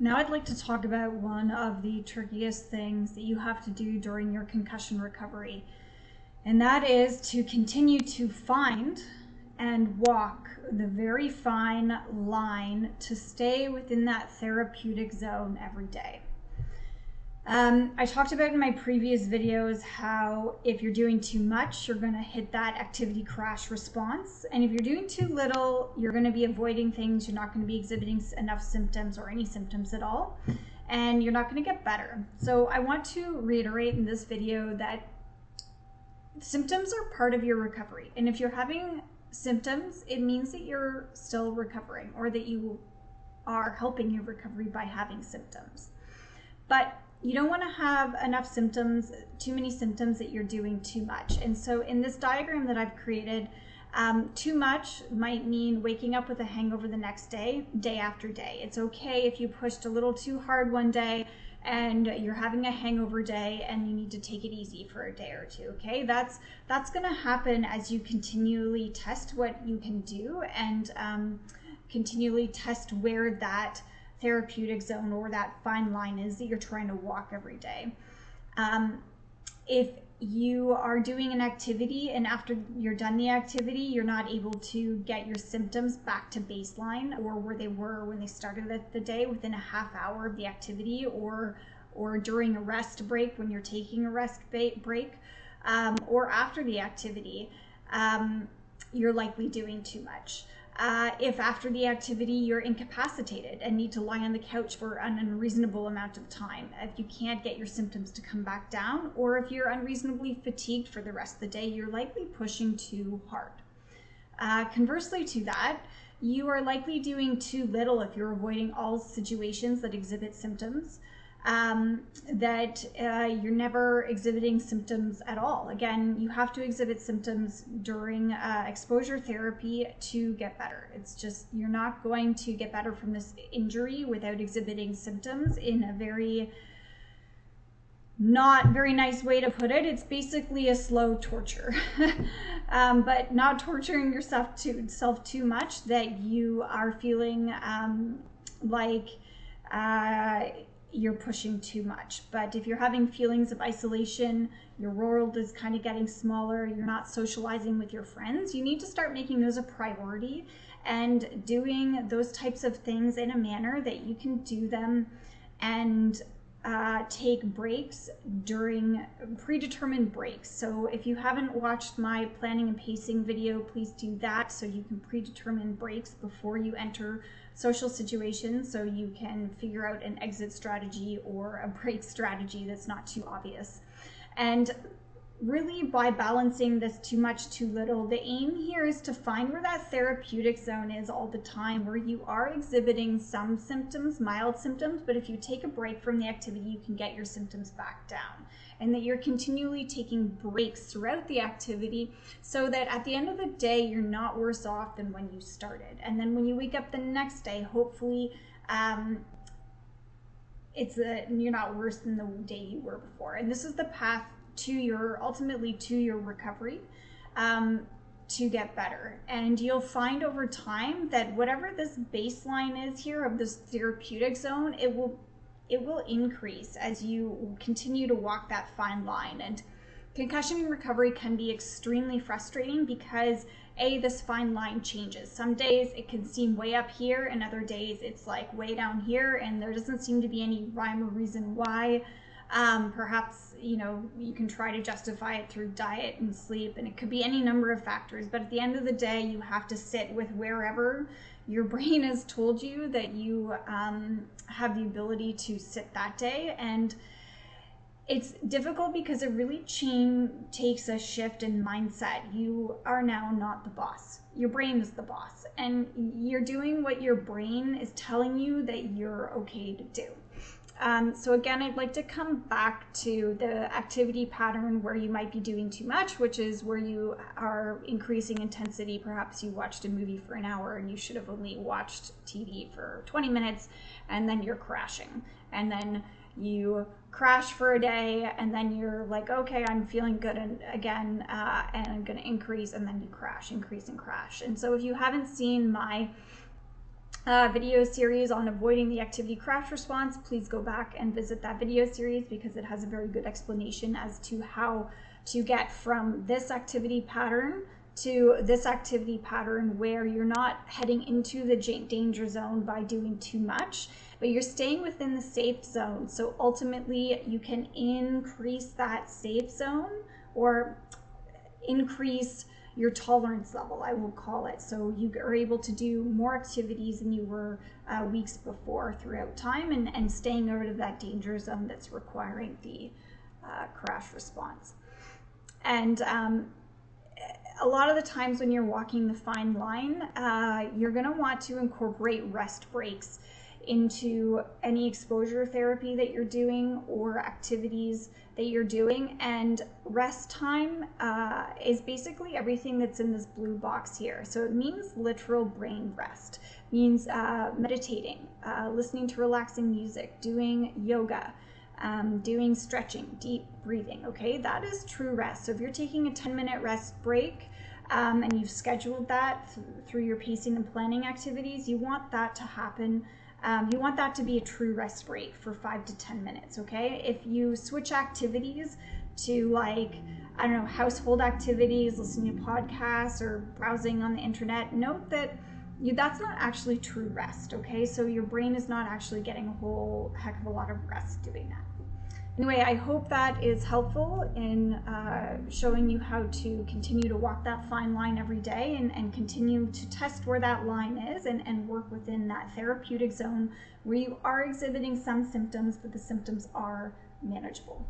Now I'd like to talk about one of the trickiest things that you have to do during your concussion recovery, and that is to continue to find and walk the very fine line to stay within that therapeutic zone every day. I talked about in my previous videos how if you're doing too much, you're going to hit that activity crash response. And if you're doing too little, you're going to be avoiding things. You're not going to be exhibiting enough symptoms or any symptoms at all. And you're not going to get better. So I want to reiterate in this video that symptoms are part of your recovery. And if you're having symptoms, it means that you're still recovering or that you are helping your recovery by having symptoms. But you don't want to have enough symptoms, too many symptoms that you're doing too much. And so in this diagram that I've created, too much might mean waking up with a hangover the next day, day after day. It's okay if you pushed a little too hard one day and you're having a hangover day and you need to take it easy for a day or two, okay? That's going to happen as you continually test what you can do and continually test where that therapeutic zone or that fine line is that you're trying to walk every day. If you are doing an activity and after you're done the activity, you're not able to get your symptoms back to baseline or where they were when they started the day within a half hour of the activity or during a rest break when you're taking a rest break or after the activity, you're likely doing too much. If after the activity you're incapacitated and need to lie on the couch for an unreasonable amount of time, if you can't get your symptoms to come back down, or if you're unreasonably fatigued for the rest of the day, you're likely pushing too hard. Conversely to that, you are likely doing too little if you're avoiding all situations that exhibit symptoms, that you're never exhibiting symptoms at all. Again, you have to exhibit symptoms during exposure therapy to get better. It's just, you're not going to get better from this injury without exhibiting symptoms in a not very nice way to put it. It's basically a slow torture, but not torturing yourself too much that you are feeling like you're pushing too much. But if you're having feelings of isolation, your world is kind of getting smaller, you're not socializing with your friends, you need to start making those a priority and doing those types of things in a manner that you can do them and take breaks during predetermined breaks. So if you haven't watched my planning and pacing video, please do that so you can predetermine breaks before you enter social situations so you can figure out an exit strategy or a break strategy that's not too obvious. And really, by balancing this too much, too little, the aim here is to find where that therapeutic zone is all the time, where you are exhibiting some symptoms, mild symptoms, but if you take a break from the activity, you can get your symptoms back down. And that you're continually taking breaks throughout the activity so that at the end of the day, you're not worse off than when you started. And then when you wake up the next day, hopefully, you're not worse than the day you were before. And this is the path ultimately to your recovery, to get better. And you'll find over time that whatever this baseline is here of this therapeutic zone, it will increase as you continue to walk that fine line. And concussion recovery can be extremely frustrating because this fine line changes. Some days it can seem way up here and other days it's like way down here, and there doesn't seem to be any rhyme or reason why. Perhaps, you can try to justify it through diet and sleep, and it could be any number of factors, but at the end of the day, you have to sit with wherever your brain has told you that you have the ability to sit that day. And it's difficult because it really takes a shift in mindset. You are now not the boss. Your brain is the boss, and you're doing what your brain is telling you that you're okay to do. So again, I'd like to come back to the activity pattern where you might be doing too much, which is where you are increasing intensity. Perhaps you watched a movie for an hour and you should have only watched TV for 20 minutes, and then you're crashing. And then you crash for a day, and then you're like, okay, I'm feeling good again, and I'm going to increase, and then you crash, increase, and crash. And so if you haven't seen my video series on avoiding the activity crash response, please go back and visit that video series because it has a very good explanation as to how to get from this activity pattern to this activity pattern where you're not heading into the danger zone by doing too much, but you're staying within the safe zone. So ultimately you can increase that safe zone or increase your tolerance level, I will call it. So you are able to do more activities than you were weeks before throughout time, and staying out of that danger zone that's requiring the crash response. And a lot of the times when you're walking the fine line, you're going to want to incorporate rest breaks into any exposure therapy that you're doing or activities that you're doing. And rest time is basically everything that's in this blue box here. So it means literal brain rest, it means meditating, listening to relaxing music, doing yoga, doing stretching, deep breathing. Okay, that is true rest. So if you're taking a 10-minute rest break and you've scheduled that through your pacing and planning activities, you want that to happen. You want that to be a true rest break for 5 to 10 minutes, okay? If you switch activities to, like, I don't know, household activities, listening to podcasts or browsing on the internet, note that that's not actually true rest, okay? So your brain is not actually getting a whole heck of a lot of rest doing that. Anyway, I hope that is helpful in showing you how to continue to walk that fine line every day and continue to test where that line is and work within that therapeutic zone where you are exhibiting some symptoms, but the symptoms are manageable.